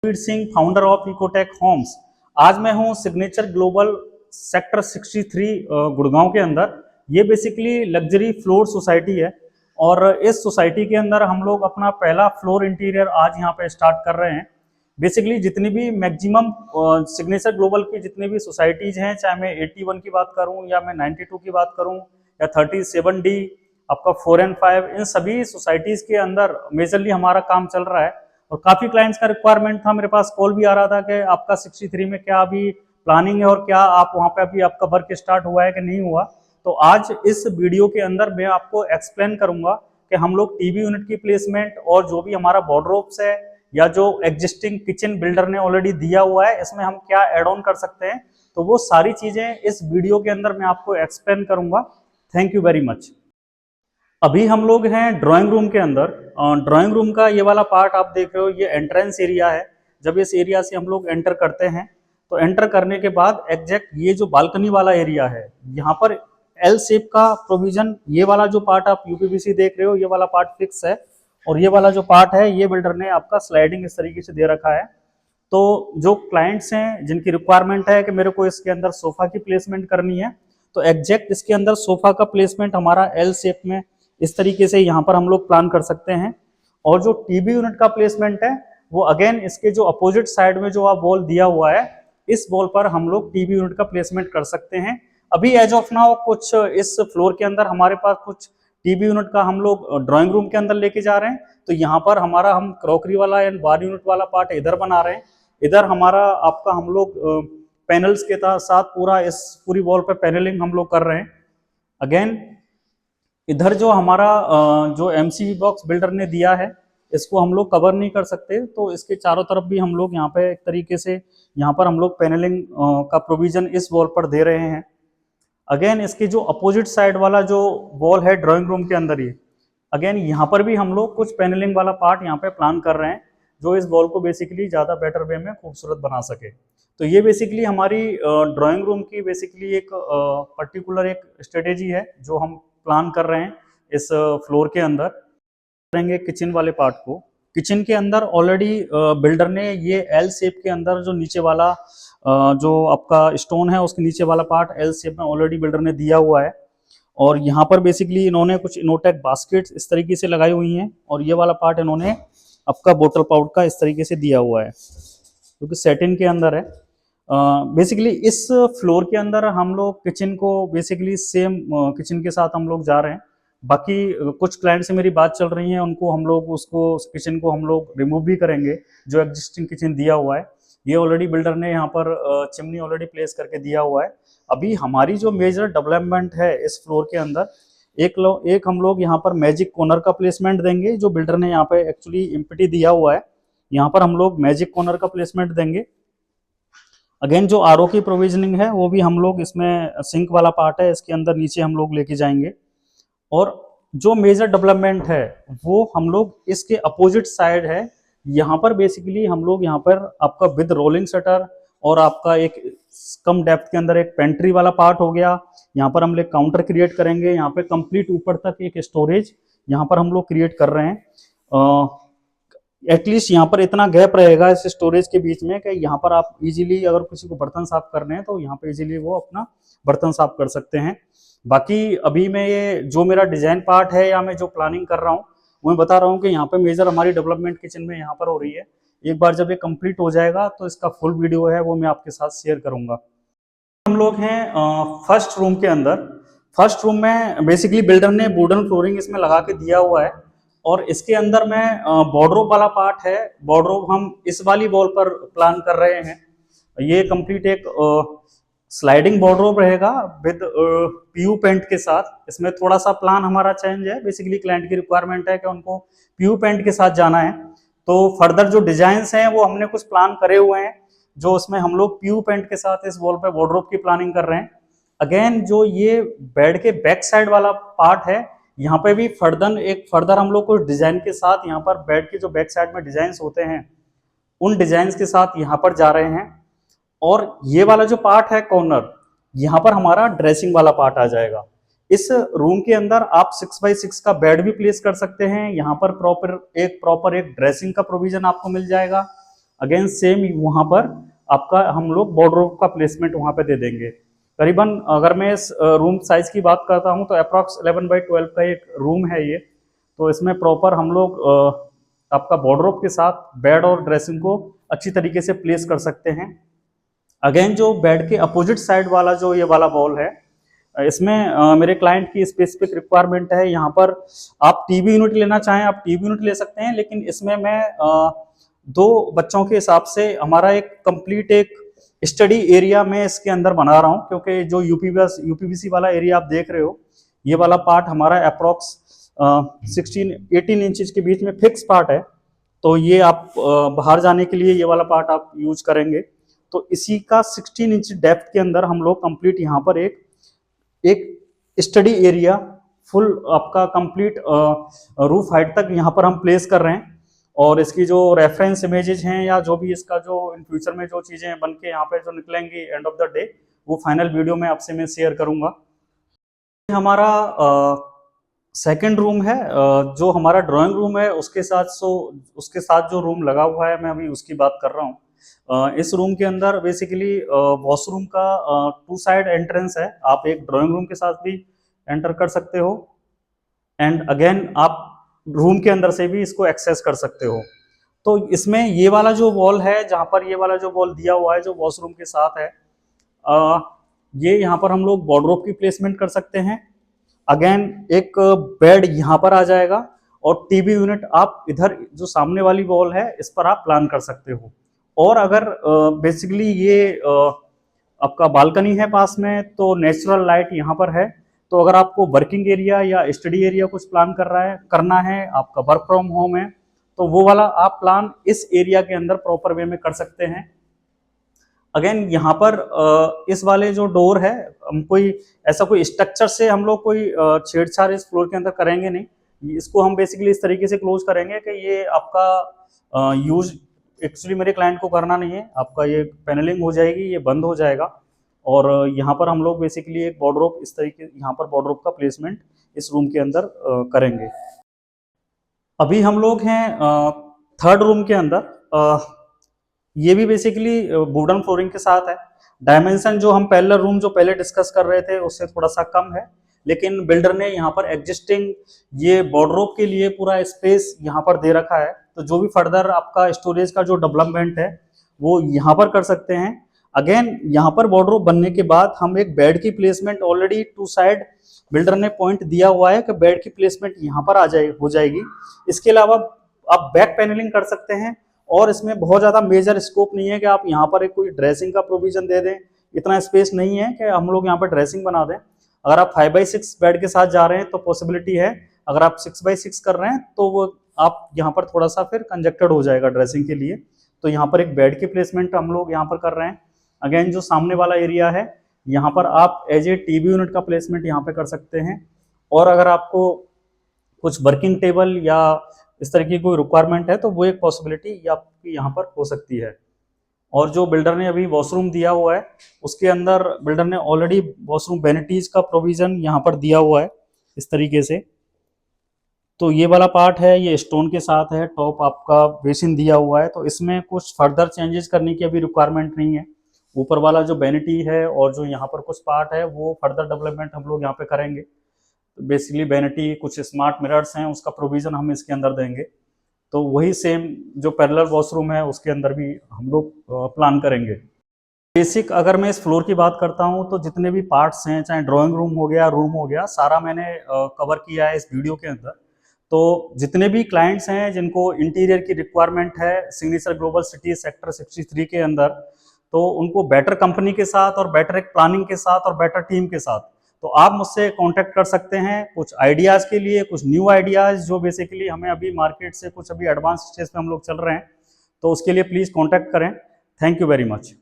Ranveer Singh, founder of Ecotech Homes. आज मैं हूं सिग्नेचर ग्लोबल सेक्टर 63 गुड़गांव के अंदर। ये बेसिकली लग्जरी फ्लोर सोसाइटी है और इस सोसाइटी के अंदर हम लोग अपना पहला फ्लोर इंटीरियर आज यहाँ पे स्टार्ट कर रहे हैं। बेसिकली जितनी भी मैक्सिमम सिग्नेचर ग्लोबल की जितनी भी सोसाइटीज हैं, चाहे मैं 81 की बात करूं या मैं 92 की बात करूं या 37D, आपका 4 and 5, इन सभी सोसाइटीज के अंदर मेजरली हमारा काम चल रहा है। और काफी क्लाइंट्स का रिक्वायरमेंट था, मेरे पास कॉल भी आ रहा था कि आपका 63 में क्या अभी प्लानिंग है और क्या आप वहां पे अभी आपका वर्क स्टार्ट हुआ है कि नहीं हुआ। तो आज इस वीडियो के अंदर मैं आपको एक्सप्लेन करूंगा कि हम लोग टीवी यूनिट की प्लेसमेंट और जो भी हमारा वार्डरोब्स है या जो एग्जिस्टिंग किचन बिल्डर ने ऑलरेडी दिया हुआ है, इसमें हम क्या एड ऑन कर सकते हैं। तो वो सारी चीजें इस वीडियो के अंदर मैं आपको एक्सप्लेन करूंगा। Thank you very much. अभी हम लोग हैं ड्राइंग रूम के अंदर। ड्राइंग रूम का ये वाला पार्ट आप देख रहे हो, ये एंट्रेंस एरिया है। जब इस एरिया से हम लोग एंटर करते हैं तो एंटर करने के बाद एग्जैक्ट ये जो बालकनी वाला एरिया है, यहाँ पर एल शेप का प्रोविजन, ये वाला जो पार्ट आप यूपीवीसी देख रहे हो, ये वाला पार्ट फिक्स है और ये वाला जो पार्ट है ये बिल्डर ने आपका स्लाइडिंग इस तरीके से दे रखा है। तो जो क्लाइंट्स हैं जिनकी रिक्वायरमेंट है कि मेरे को इसके अंदर सोफा की प्लेसमेंट करनी है, तो एग्जैक्ट इसके अंदर सोफा का प्लेसमेंट हमारा एल शेप में इस तरीके से यहाँ पर हम लोग प्लान कर सकते हैं। और जो टीवी यूनिट का प्लेसमेंट है वो अगेन इसके जो अपोजिट साइड में जो आप वॉल दिया हुआ है, इस वॉल पर हम लोग टीवी यूनिट का प्लेसमेंट कर सकते हैं। अभी एज ऑफ नाउ कुछ इस फ्लोर के अंदर हमारे पास कुछ टीवी यूनिट का हम लोग ड्राइंग रूम के अंदर लेके जा रहे हैं। तो यहाँ पर हमारा हम क्रॉकरी वाला एंड बार यूनिट वाला पार्ट इधर बना रहे हैं। इधर हमारा आपका हम लोग पैनल्स के साथ पूरा इस पूरी वॉल पे पैनलिंग हम लोग कर रहे हैं। अगेन इधर जो हमारा जो एमसीबी बॉक्स बिल्डर ने दिया है, इसको हम लोग कवर नहीं कर सकते, तो इसके चारों तरफ भी हम लोग यहाँ पे एक तरीके से यहाँ पर हम लोग पैनलिंग का प्रोविजन इस वॉल पर दे रहे हैं। अगेन इसके जो अपोजिट साइड वाला जो वॉल है ड्राइंग रूम के अंदर, ये अगेन यहाँ पर भी हम लोग कुछ पैनलिंग वाला पार्ट यहाँ पे प्लान कर रहे हैं, जो इस वॉल को बेसिकली ज़्यादा बेटर वे में खूबसूरत बना सके। तो ये बेसिकली हमारी ड्राइंग रूम की बेसिकली एक पर्टिकुलर एक स्ट्रेटेजी है जो हम प्लान कर रहे हैं इस फ्लोर के अंदर। करेंगे किचन वाले पार्ट को। किचन के अंदर ऑलरेडी बिल्डर ने ये एल शेप के अंदर जो नीचे वाला जो आपका स्टोन है उसके नीचे वाला पार्ट एल शेप में ऑलरेडी बिल्डर ने दिया हुआ है। और यहाँ पर बेसिकली इन्होंने कुछ इनोटेक बास्केट्स इस तरीके से लगाई हुई हैं और ये वाला पार्ट इन्होंने आपका बोतल पाउडर का इस तरीके से दिया हुआ है, क्योंकि सेटिन के अंदर है। बेसिकली इस फ्लोर के अंदर हम लोग किचन को बेसिकली सेम किचन के साथ हम लोग जा रहे हैं। बाकी कुछ क्लाइंट से मेरी बात चल रही है, उनको हम लोग उसको किचन को हम लोग रिमूव भी करेंगे जो एग्जिस्टिंग किचन दिया हुआ है। ये ऑलरेडी बिल्डर ने यहाँ पर चिमनी ऑलरेडी प्लेस करके दिया हुआ है। अभी हमारी जो मेजर डेवलपमेंट है इस फ्लोर के अंदर, एक हम लोग यहाँ पर मैजिक कॉर्नर का प्लेसमेंट देंगे, जो बिल्डर ने यहाँ पे एक्चुअली एम्प्टी दिया हुआ है। यहाँ पर हम लोग मैजिक कॉर्नर का प्लेसमेंट देंगे। अगेन जो आरओ की प्रोविजनिंग है वो भी हम लोग इसमें सिंक वाला पार्ट है इसके अंदर नीचे हम लोग लेके जाएंगे। और जो मेजर डेवलपमेंट है वो हम लोग इसके अपोजिट साइड है, यहाँ पर बेसिकली हम लोग यहाँ पर आपका विद रोलिंग शटर और आपका एक कम डेप्थ के अंदर एक पेंट्री वाला पार्ट हो गया। यहाँ पर हम लोग काउंटर क्रिएट करेंगे, यहाँ पे कंप्लीट ऊपर तक एक स्टोरेज यहाँ पर हम लोग क्रिएट कर रहे हैं। एटलीस्ट यहाँ पर इतना गैप रहेगा इस स्टोरेज के बीच में कि यहाँ पर आप इजीली अगर किसी को बर्तन साफ करने हैं तो यहाँ पे इजीली वो अपना बर्तन साफ कर सकते हैं। बाकी अभी मैं ये जो मेरा डिजाइन पार्ट है या मैं जो प्लानिंग कर रहा हूँ वो मैं बता रहा हूँ कि यहाँ पे मेजर हमारी डेवलपमेंट किचन में यहाँ पर हो रही है। एक बार जब ये कंप्लीट हो जाएगा तो इसका फुल वीडियो है वो मैं आपके साथ शेयर करूंगा। हम लोग हैं फर्स्ट रूम के अंदर। फर्स्ट रूम में बेसिकली बिल्डर ने वुडन फ्लोरिंग इसमें लगा के दिया हुआ है और इसके अंदर में बॉर्डरोब वाला पार्ट है। बॉर्डरोब हम इस वाली वॉल पर प्लान कर रहे हैं। ये कंप्लीट एक स्लाइडिंग बॉर्डरोब रहेगा विद पीयू पेंट के साथ। इसमें थोड़ा सा प्लान हमारा चेंज है, बेसिकली क्लाइंट की रिक्वायरमेंट है कि उनको पीयू पेंट के साथ जाना है। तो फर्दर जो डिजाइन्स हैं वो हमने कुछ प्लान करे हुए हैं, जो उसमें हम लोग पीयू पेंट के साथ इस वॉल पे वार्डरोब की प्लानिंग कर रहे हैं। अगेन जो ये बेड के बैक साइड वाला पार्ट है, यहाँ पे भी फर्दर हम लोग कुछ डिजाइन के साथ यहाँ पर बेड के जो बैक साइड में डिजाइन होते हैं उन डिजाइन के साथ यहाँ पर जा रहे हैं। और ये वाला जो पार्ट है कॉर्नर, यहाँ पर हमारा ड्रेसिंग वाला पार्ट आ जाएगा। इस रूम के अंदर आप 6x6 का बेड भी प्लेस कर सकते हैं। यहाँ पर प्रॉपर एक ड्रेसिंग का प्रोविजन आपको मिल जाएगा। अगेन सेम वहाँ पर आपका हम लोग वार्डरोब का प्लेसमेंट वहाँ पे दे देंगे। करीबन अगर मैं इस रूम साइज की बात करता हूँ तो अप्रॉक्स 11x12 का एक रूम है ये। तो इसमें प्रॉपर हम लोग आपका वार्डरोब के साथ बेड और ड्रेसिंग को अच्छी तरीके से प्लेस कर सकते हैं। अगेन जो बेड के अपोजिट साइड वाला जो ये वाला वॉल है, इसमें मेरे क्लाइंट की स्पेसिफिक रिक्वायरमेंट है, यहाँ पर आप टीवी यूनिट लेना चाहें आप टीवी यूनिट ले सकते हैं, लेकिन इसमें मैं 2 बच्चों के हिसाब से हमारा एक कंप्लीट एक स्टडी एरिया में इसके अंदर बना रहा हूँ, क्योंकि जो यूपीवीसी वाला एरिया आप देख रहे हो, ये वाला पार्ट हमारा अप्रॉक्स 16-18 इंचज के बीच में फिक्स पार्ट है। तो ये आप बाहर जाने के लिए ये वाला पार्ट आप यूज करेंगे। तो इसी का 16 इंच डेप्थ के अंदर हम लोग कंप्लीट यहाँ पर एक स्टडी एरिया फुल आपका कंप्लीट रूफ हाइट तक यहाँ पर हम प्लेस कर रहे हैं। और इसकी जो रेफरेंस इमेजेस हैं या जो भी इसका जो इन फ्यूचर में जो चीज़ें बन के यहाँ पे जो निकलेंगी एंड ऑफ द डे, वो फाइनल वीडियो में आपसे मैं शेयर करूँगा। हमारा सेकंड रूम है, जो हमारा ड्राइंग रूम है उसके साथ जो रूम लगा हुआ है मैं अभी उसकी बात कर रहा हूँ। इस रूम के अंदर बेसिकली वॉशरूम का 2 साइड एंट्रेंस है, आप एक ड्राइंग रूम के साथ भी एंटर कर सकते हो एंड अगेन आप रूम के अंदर से भी इसको एक्सेस कर सकते हो। तो इसमें ये वाला जो वॉल है, जहाँ पर ये वाला जो वॉल दिया हुआ है जो वॉशरूम के साथ है, ये यहाँ पर हम लोग वार्डरोब की प्लेसमेंट कर सकते हैं। अगेन एक बेड यहाँ पर आ जाएगा और टीवी यूनिट आप इधर जो सामने वाली वॉल है इस पर आप प्लान कर सकते हो। और अगर बेसिकली ये आपका बालकनी है पास में, तो नेचुरल लाइट यहाँ पर है। तो अगर आपको वर्किंग एरिया या स्टडी एरिया कुछ प्लान करना है, आपका वर्क फ्रॉम होम है, तो वो वाला आप प्लान इस एरिया के अंदर प्रॉपर वे में कर सकते हैं। अगेन यहाँ पर इस वाले जो डोर है, हम कोई ऐसा कोई स्ट्रक्चर से हम लोग कोई छेड़छाड़ इस फ्लोर के अंदर करेंगे नहीं। इसको हम बेसिकली इस तरीके से क्लोज करेंगे कि ये आपका यूज एक्चुअली मेरे क्लाइंट को करना नहीं है, आपका ये पैनलिंग हो जाएगी, ये बंद हो जाएगा। और यहाँ पर हम लोग बेसिकली एक वार्डरोब इस तरीके यहाँ पर वार्डरोब का प्लेसमेंट इस रूम के अंदर करेंगे। अभी हम लोग हैं थर्ड रूम के अंदर। ये भी बेसिकली वुडन फ्लोरिंग के साथ है। डायमेंशन जो हम पहले रूम जो पहले डिस्कस कर रहे थे उससे थोड़ा सा कम है, लेकिन बिल्डर ने यहाँ पर एग्जिस्टिंग ये वार्डरोब के लिए पूरा स्पेस यहाँ पर दे रखा है। तो जो भी फर्दर आपका स्टोरेज का जो डेवलपमेंट है वो यहाँ पर कर सकते हैं। अगेन यहाँ पर वार्डरोब बनने के बाद हम एक बेड की प्लेसमेंट ऑलरेडी 2 साइड बिल्डर ने पॉइंट दिया हुआ है कि बेड की प्लेसमेंट यहाँ पर हो जाएगी। इसके अलावा आप बैक पैनलिंग कर सकते हैं और इसमें बहुत ज़्यादा मेजर स्कोप नहीं है कि आप यहाँ पर एक कोई ड्रेसिंग का प्रोविजन दे दें। इतना स्पेस नहीं है कि हम लोग यहाँ पर ड्रेसिंग बना दें। अगर आप 5x6 बेड के साथ जा रहे हैं तो पॉसिबिलिटी है, अगर आप 6x6 कर रहे हैं तो वो आप यहाँ पर थोड़ा सा फिर कंजेक्टेड हो जाएगा ड्रेसिंग के लिए। तो यहाँ पर एक बेड की प्लेसमेंट हम लोग यहाँ पर कर रहे हैं। अगेन जो सामने वाला एरिया है यहाँ पर आप एज ए टीवी यूनिट का प्लेसमेंट यहाँ पे कर सकते हैं। और अगर आपको कुछ वर्किंग टेबल या इस तरह की कोई रिक्वायरमेंट है तो वो एक पॉसिबिलिटी आपकी यहाँ पर हो सकती है। और जो बिल्डर ने अभी वॉशरूम दिया हुआ है उसके अंदर बिल्डर ने ऑलरेडी वॉशरूम वेनिटीज का प्रोविजन यहाँ पर दिया हुआ है इस तरीके से। तो ये वाला पार्ट है ये स्टोन के साथ है, टॉप आपका बेसिन दिया हुआ है, तो इसमें कुछ फर्दर चेंजेस करने की अभी रिक्वायरमेंट नहीं है। ऊपर वाला जो वेनिटी है और जो यहाँ पर कुछ पार्ट है वो फर्दर डेवलपमेंट हम लोग यहाँ पे करेंगे। तो बेसिकली वेनिटी कुछ स्मार्ट मिरर्स हैं उसका प्रोविजन हम इसके अंदर देंगे। तो वही सेम जो पैरेलल वॉशरूम है उसके अंदर भी हम लोग प्लान करेंगे। बेसिक अगर मैं इस फ्लोर की बात करता हूँ तो जितने भी पार्ट्स हैं, चाहे ड्राइंग रूम हो गया, रूम हो गया, सारा मैंने कवर किया है इस वीडियो के अंदर। तो जितने भी क्लाइंट्स हैं जिनको इंटीरियर की रिक्वायरमेंट है सिग्नेचर ग्लोबल सिटी सेक्टर 63 के अंदर, तो उनको बेटर कंपनी के साथ और बेटर एक प्लानिंग के साथ और बेटर टीम के साथ, तो आप मुझसे कांटेक्ट कर सकते हैं कुछ आइडियाज़ के लिए, कुछ न्यू आइडियाज़ जो बेसिकली हमें अभी मार्केट से कुछ अभी एडवांस स्टेज पे हम लोग चल रहे हैं, तो उसके लिए प्लीज़ कांटेक्ट करें। Thank you very much.